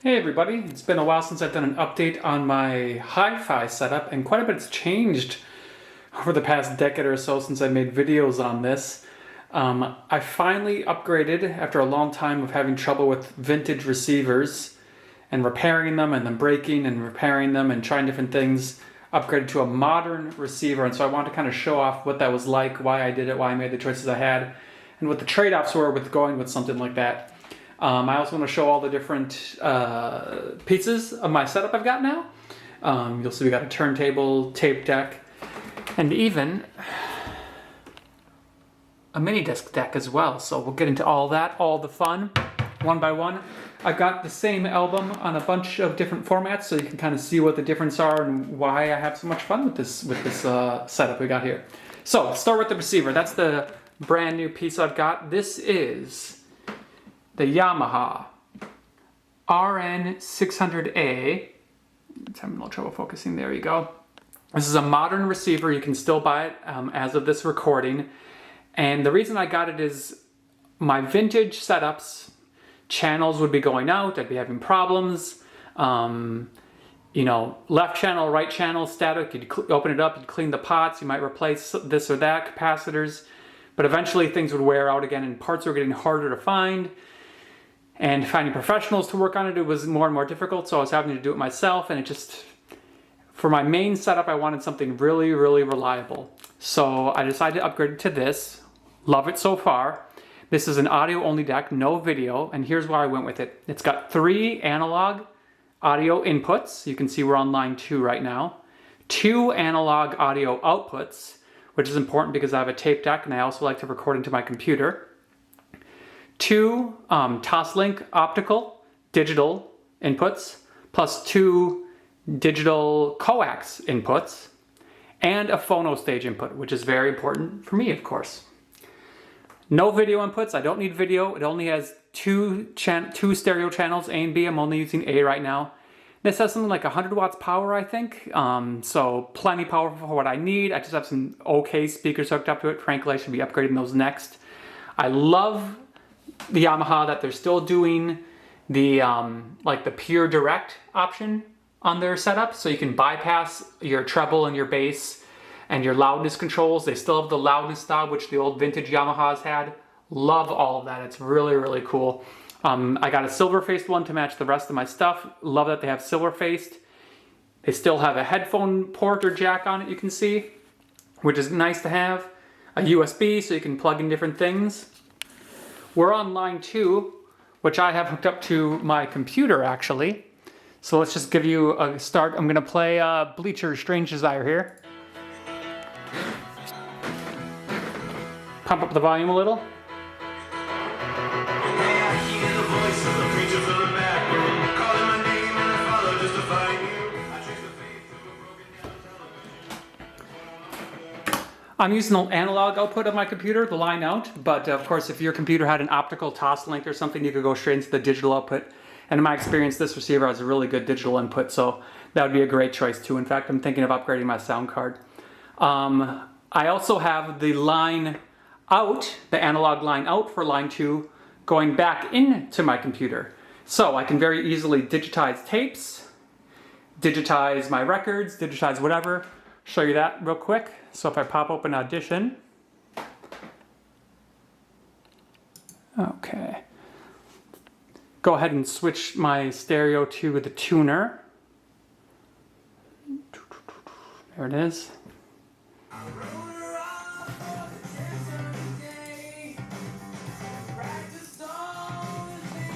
Hey everybody, it's been a while since I've done an update on my Hi-Fi setup, and quite a bit's changed over the past decade or so since I made videos on this. I finally upgraded after a long time of having trouble with vintage receivers and repairing them and then breaking and repairing them and trying different things. Upgraded to a modern receiver, and so I wanted to kind of show off what that was like, why I did it, why I made the choices I had, and what the trade-offs were with going with something like that. I also want to show all the different pieces of my setup I've got now. You'll see we got a turntable, tape deck, and even a mini disc deck as well. So we'll get into all that, all the fun, one by one. I've got the same album on a bunch of different formats, so you can kind of see what the difference are and why I have so much fun with this setup we got here. So let's start with the receiver. That's the brand new piece I've got. This is the Yamaha RN600A. It's having a little trouble focusing. There you go. This is a modern receiver. You can still buy it as of this recording. And the reason I got it is my vintage setups, channels would be going out. I'd be having problems. You know, left channel, right channel, static. You'd open it up, you'd clean the pots. You might replace this or that, capacitors. But eventually things would wear out again and parts were getting harder to find. And finding professionals to work on it was more and more difficult, so I was having to do it myself, and it just, for my main setup, I wanted something really, really reliable. So I decided to upgrade it to this. Love it so far. This is an audio-only deck, no video, and here's why I went with it. It's got 3 analog audio inputs. You can see we're on line 2 right now. 2 analog audio outputs, which is important because I have a tape deck, and I also like to record into my computer. 2 Toslink optical digital inputs, plus 2 digital coax inputs, and a phono stage input, which is very important for me, of course. No video inputs. I don't need video. It only has two stereo channels, A and B. I'm only using A right now. This has something like 100 watts power, I think. So plenty powerful for what I need. I just have some okay speakers hooked up to it. Frankly, I should be upgrading those next. I love the Yamaha that they're still doing the like the pure direct option on their setup, so you can bypass your treble and your bass and your loudness controls. They still have the loudness knob, which the old vintage Yamahas had. Love all of that. It's really, really cool. I got a silver-faced one to match the rest of my stuff. Love that they have silver-faced. They still have a headphone port or jack on it, you can see, which is nice to have. A USB, so you can plug in different things. We're on line 2, which I have hooked up to my computer, actually. So let's just give you a start. I'm going to play Bleacher's Strange Desire here. Pump up the volume a little. I'm using the analog output of my computer, the line out, but of course if your computer had an optical Toslink or something, you could go straight into the digital output. And in my experience, this receiver has a really good digital input, so that would be a great choice too. In fact, I'm thinking of upgrading my sound card. I also have the line out, the analog line out for line 2, going back into my computer. So I can very easily digitize tapes, digitize my records, digitize whatever. Show you that real quick. So if I pop open Audition. Okay. Go ahead and switch my stereo to the tuner. There it is.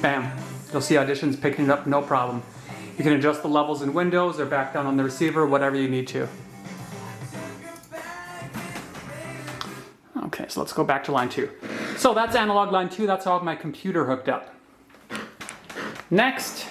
Bam. You'll see Audition's picking it up, no problem. You can adjust the levels in Windows or back down on the receiver, whatever you need to. Okay, so let's go back to line 2. So that's analog line 2, that's all my computer hooked up. Next,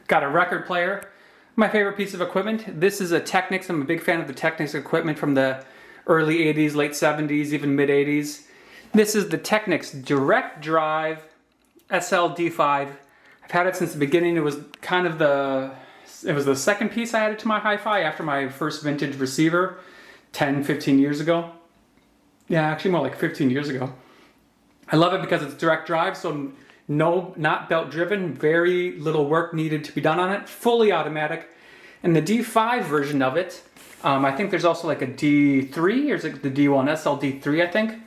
got a record player. My favorite piece of equipment. This is a Technics. I'm a big fan of the Technics equipment from the early 80s, late 70s, even mid 80s. This is the Technics Direct Drive SL-D5. I've had it since the beginning. It was kind of the second piece I added to my Hi-Fi after my first vintage receiver 10, 15 years ago. Yeah, actually more like 15 years ago. I love it because it's direct drive, so No, not belt driven, very little work needed to be done on it, fully automatic. And the D5 version of it, I think there's also like a D3, or is it the D1 SLD3, I think?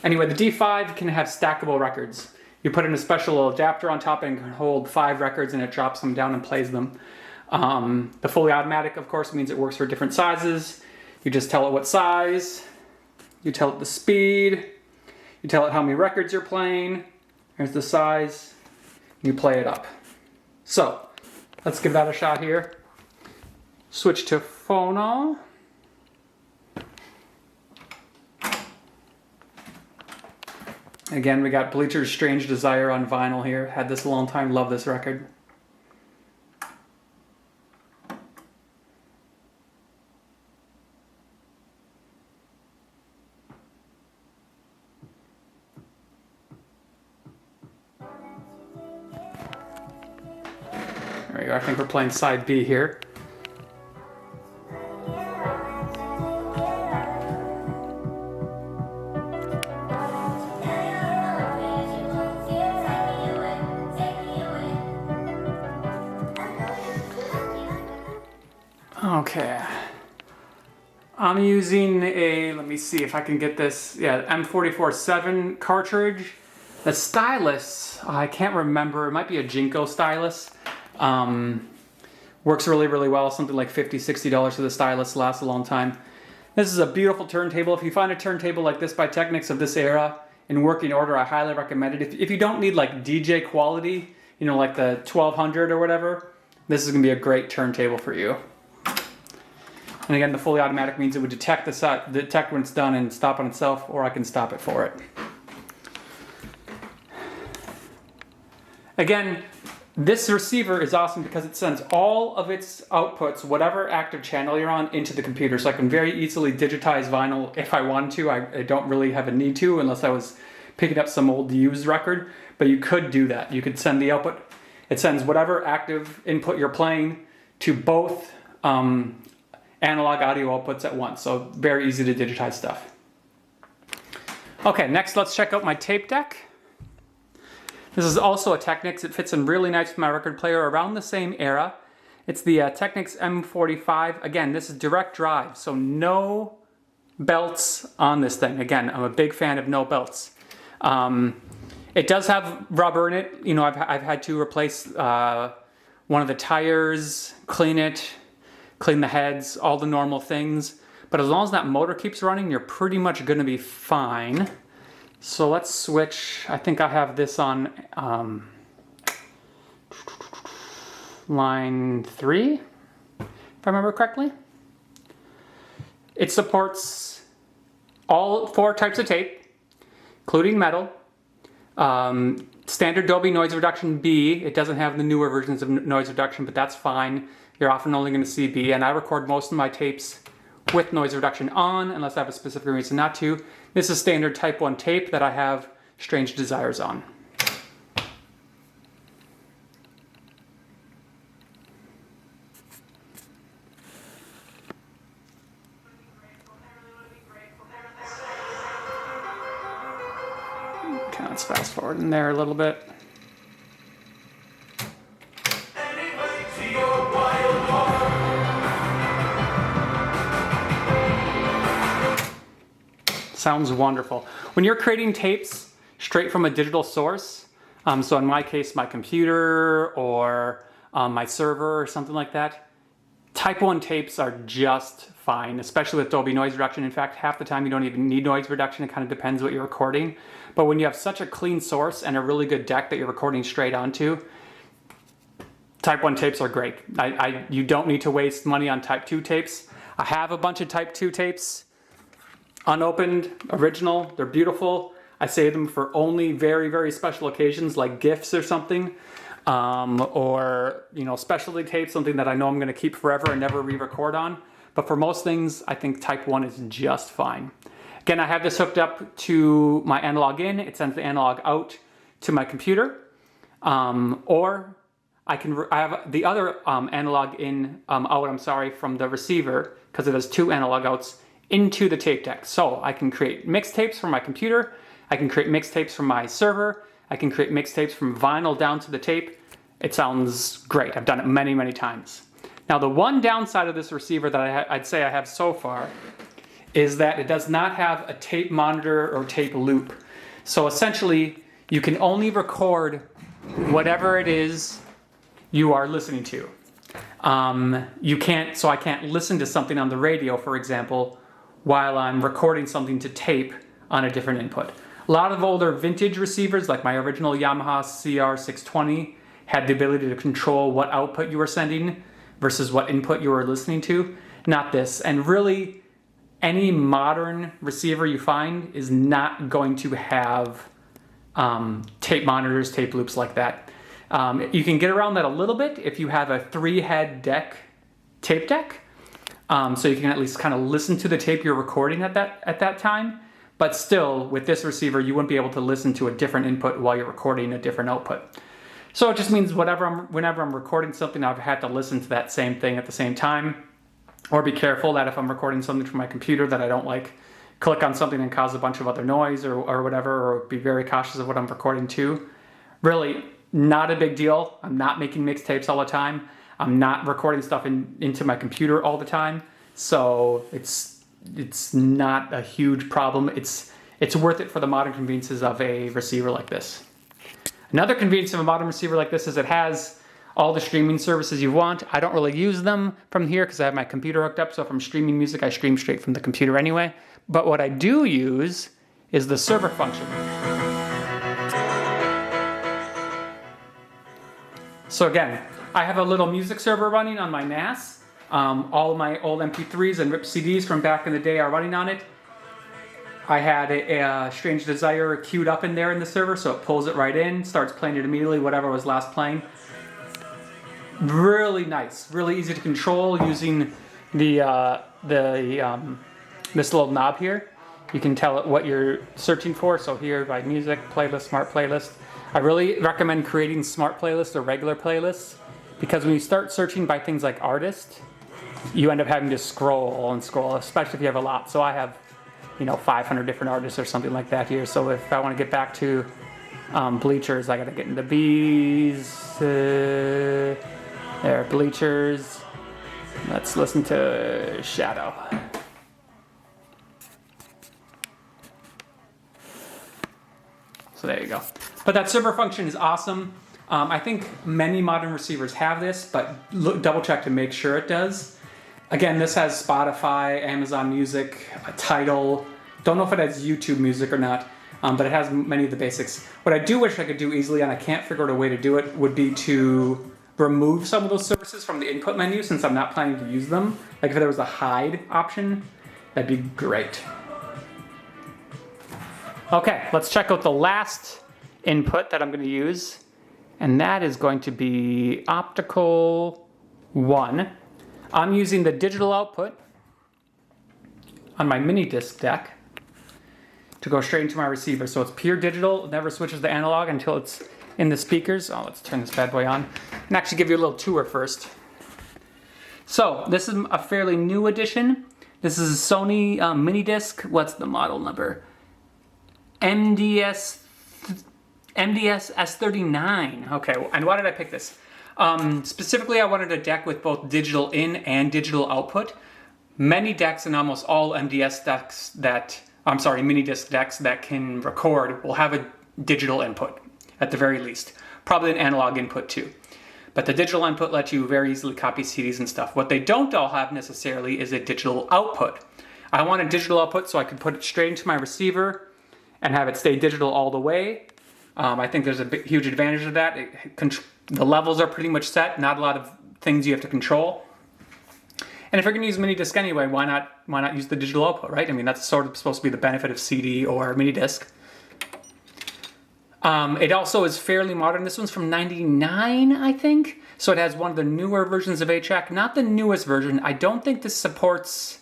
Anyway, the D5 can have stackable records. You put in a special adapter on top and can hold 5 records and it drops them down and plays them. The fully automatic, of course, means it works for different sizes. You just tell it what size, you tell it the speed, you tell it how many records you're playing, here's the size, you play it up. So, let's give that a shot here. Switch to phono. Again, we got Bleacher's Strange Desire on vinyl here. Had this a long time, love this record. There we go, I think we're playing side B here. Okay, I'm using a, let me see if I can get this, yeah, M44-7 cartridge. The stylus, I can't remember, it might be a Jinko stylus. Works really, really well, something like $50, $60 for the stylus, lasts a long time. This is a beautiful turntable. If you find a turntable like this by Technics of this era in working order, I highly recommend it. If you don't need like DJ quality, you know, like the 1200 or whatever, this is gonna be a great turntable for you. And again, the fully automatic means it would detect detect when it's done and stop on itself, or I can stop it for it. Again, this receiver is awesome because it sends all of its outputs, whatever active channel you're on, into the computer. So I can very easily digitize vinyl if I want to. I don't really have a need to unless I was picking up some old used record, but you could do that. You could send the output. It sends whatever active input you're playing to both analog audio outputs at once, so very easy to digitize stuff. Okay, next let's check out my tape deck. This is also a Technics. It fits in really nice with my record player around the same era. It's the Technics M45. Again, this is direct drive, so no belts on this thing. Again, I'm a big fan of no belts. It does have rubber in it. You know, I've had to replace one of the tires, clean it, clean the heads, all the normal things. But as long as that motor keeps running, you're pretty much gonna be fine. So let's switch. I think I have this on line 3, if I remember correctly. It supports all 4 types of tape, including metal. Standard Dolby noise reduction B. It doesn't have the newer versions of noise reduction, but that's fine. You're often only going to see B, and I record most of my tapes with noise reduction on, unless I have a specific reason not to. This is standard Type 1 tape that I have Strange Desires on. Okay, let's fast forward in there a little bit. Sounds wonderful. When you're creating tapes straight from a digital source, so in my case, my computer or my server or something like that, Type 1 tapes are just fine, especially with Dolby noise reduction. In fact, half the time you don't even need noise reduction. It kind of depends what you're recording. But when you have such a clean source and a really good deck that you're recording straight onto, Type 1 tapes are great. You don't need to waste money on Type 2 tapes. I have a bunch of Type 2 tapes, unopened, original. They're beautiful. I save them for only very, very special occasions like gifts or something. Or, you know, specialty tape, something that I know I'm going to keep forever and never re-record on. But for most things, I think Type 1 is just fine. Again, I have this hooked up to my analog in. It sends the analog out to my computer. Or I have the other analog in out, from the receiver, because it has 2 analog outs, into the tape deck. So I can create mixtapes from my computer. I can create mixtapes from my server. I can create mixtapes from vinyl down to the tape. It sounds great. I've done it many, many times. Now the one downside of this receiver that I'd say I have so far is that it does not have a tape monitor or tape loop. So essentially, you can only record whatever it is you are listening to. So I can't listen to something on the radio, for example, while I'm recording something to tape on a different input. A lot of older vintage receivers, like my original Yamaha CR620, had the ability to control what output you were sending versus what input you were listening to. Not this. And really, any modern receiver you find is not going to have tape monitors, tape loops like that. You can get around that a little bit if you have a 3-head tape deck. So you can at least kind of listen to the tape you're recording at that time. But still, with this receiver, you wouldn't be able to listen to a different input while you're recording a different output. So it just means whenever I'm recording something, I've had to listen to that same thing at the same time. Or be careful that if I'm recording something from my computer that I don't like click on something and cause a bunch of other noise or whatever, or be very cautious of what I'm recording too. Really, not a big deal. I'm not making mixtapes all the time. I'm not recording stuff into my computer all the time. So it's not a huge problem. It's worth it for the modern conveniences of a receiver like this. Another convenience of a modern receiver like this is it has all the streaming services you want. I don't really use them from here because I have my computer hooked up. So if I'm streaming music, I stream straight from the computer anyway. But what I do use is the server function. So again, I have a little music server running on my NAS. All of my old MP3s and ripped CDs from back in the day are running on it. I had a Strange Desire queued up in there in the server, so it pulls it right in, starts playing it immediately, whatever was last playing. Really nice, really easy to control using this little knob here. You can tell it what you're searching for. So here, by music, playlist, smart playlist. I really recommend creating smart playlists or regular playlists because when you start searching by things like artist, you end up having to scroll and scroll, especially if you have a lot. So I have 500 different artists or something like that here. So if I want to get back to Bleachers, I got to get into Bees. There, Bleachers. Let's listen to Shadow. So there you go. But that server function is awesome. I think many modern receivers have this, but double check to make sure it does. Again, this has Spotify, Amazon Music, Tidal. Don't know if it has YouTube Music or not, but it has many of the basics. What I do wish I could do easily, and I can't figure out a way to do it, would be to remove some of those services from the input menu since I'm not planning to use them. Like if there was a hide option, that'd be great. Okay, let's check out the last input that I'm going to use, and that is going to be optical 1. I'm using the digital output on my minidisc deck to go straight into my receiver. So it's pure digital, it never switches to analog until it's in the speakers. Oh, let's turn this bad boy on and actually give you a little tour first. So this is a fairly new edition. This is a Sony minidisc. What's the model number? MDS S39. Okay, and why did I pick this? Specifically, I wanted a deck with both digital in and digital output. Many decks and almost all minidisc decks that can record will have a digital input at the very least. Probably an analog input too. But the digital input lets you very easily copy CDs and stuff. What they don't all have necessarily is a digital output. I want a digital output so I could put it straight into my receiver and have it stay digital all the way. I think there's a huge advantage of that. The levels are pretty much set, not a lot of things you have to control. And if you're going to use minidisc anyway, why not use the digital output, right? I mean, that's sort of supposed to be the benefit of CD or minidisc. It also is fairly modern. This one's from '99, I think. So it has one of the newer versions of HAC, not the newest version. I don't think it supports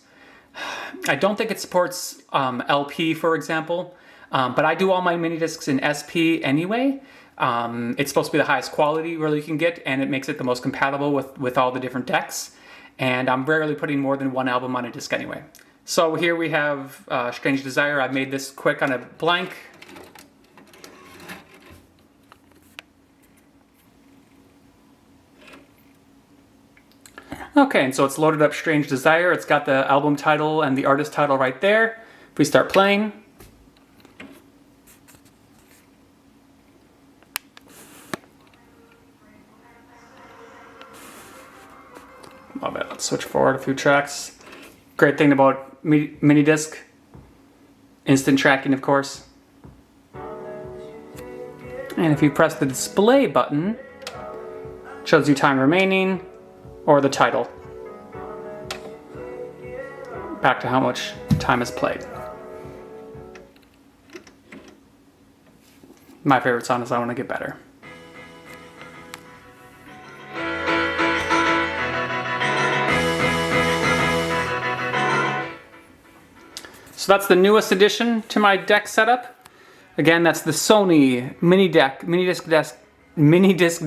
LP, for example. But I do all my minidiscs in SP anyway. It's supposed to be the highest quality really you can get, and it makes it the most compatible with all the different decks. And I'm rarely putting more than one album on a disc anyway. So here we have Strange Desire. I made this quick on a blank. Okay, and so it's loaded up Strange Desire. It's got the album title and the artist title right there. If we start playing, love it. Let's switch forward a few tracks. Great thing about mini disc, instant tracking, of course. And if you press the display button, it shows you time remaining or the title. Back to how much time is played. My favorite song is I Want to Get Better. So that's the newest addition to my deck setup. Again, that's the Sony minidisc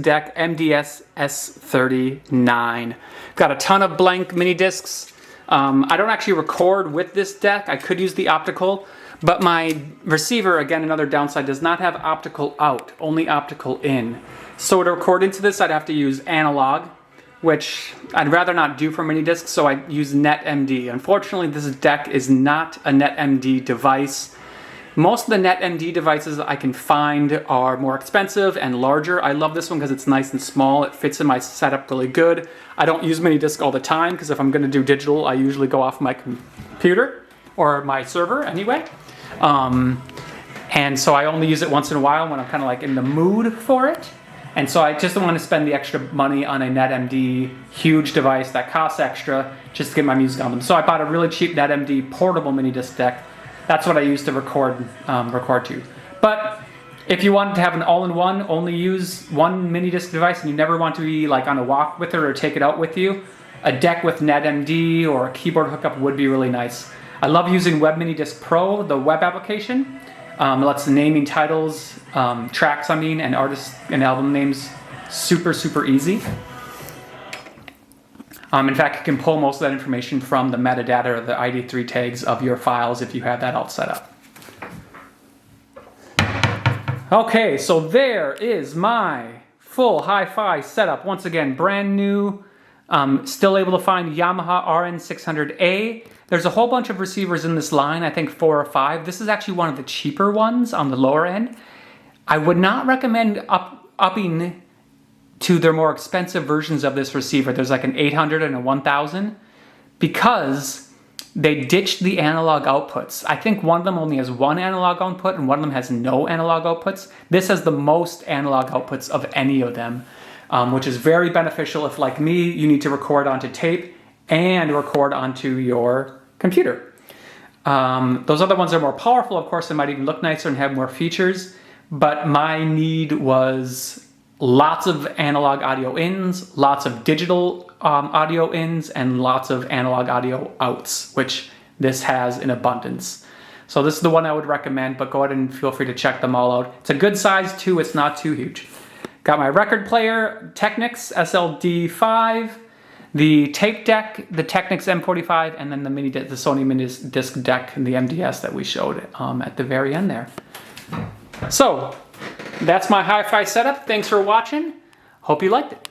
deck MDS S39. Got a ton of blank mini discs. I don't actually record with this deck. I could use the optical, but my receiver, again, another downside, does not have optical out, only optical in. So to record into this, I'd have to use analog, which I'd rather not do for mini discs, so I use NetMD. Unfortunately, this deck is not a NetMD device. Most of the NetMD devices I can find are more expensive and larger. I love this one because it's nice and small. It fits in my setup really good. I don't use mini disc all the time because if I'm going to do digital, I usually go off my computer or my server anyway. And so I only use it once in a while when I'm kind of like in the mood for it. And so I just don't want to spend the extra money on a NetMD huge device that costs extra just to get my music on them. So I bought a really cheap NetMD portable mini disc deck. That's what I use to record to. But if you wanted to have an all-in-one, only use one mini disc device, and you never want to be like on a walk with it or take it out with you, a deck with NetMD or a keyboard hookup would be really nice. I love using Web Minidisc Pro, the web application. It lets naming titles, tracks and artists and album names super, super easy. In fact, you can pull most of that information from the metadata or the ID3 tags of your files if you have that all set up. Okay, so there is my full hi-fi setup. Once again, brand new, still able to find Yamaha RN600A. There's a whole bunch of receivers in this line, I think 4 or 5. This is actually one of the cheaper ones on the lower end. I would not recommend upping to their more expensive versions of this receiver. There's like an 800 and a 1000 because they ditched the analog outputs. I think one of them only has one analog output and one of them has no analog outputs. This has the most analog outputs of any of them, which is very beneficial if, like me, you need to record onto tape and record onto your computer. Those other ones are more powerful, of course. They might even look nicer and have more features, but my need was lots of analog audio ins, lots of digital audio ins, and lots of analog audio outs, which this has in abundance. So this is the one I would recommend, but go ahead and feel free to check them all out. It's a good size too, it's not too huge. Got my record player, Technics SLD5, the tape deck, the Technics M45, and then the Sony mini disc deck and the MDS that we showed at the very end there. So that's my hi-fi setup. Thanks for watching. Hope you liked it.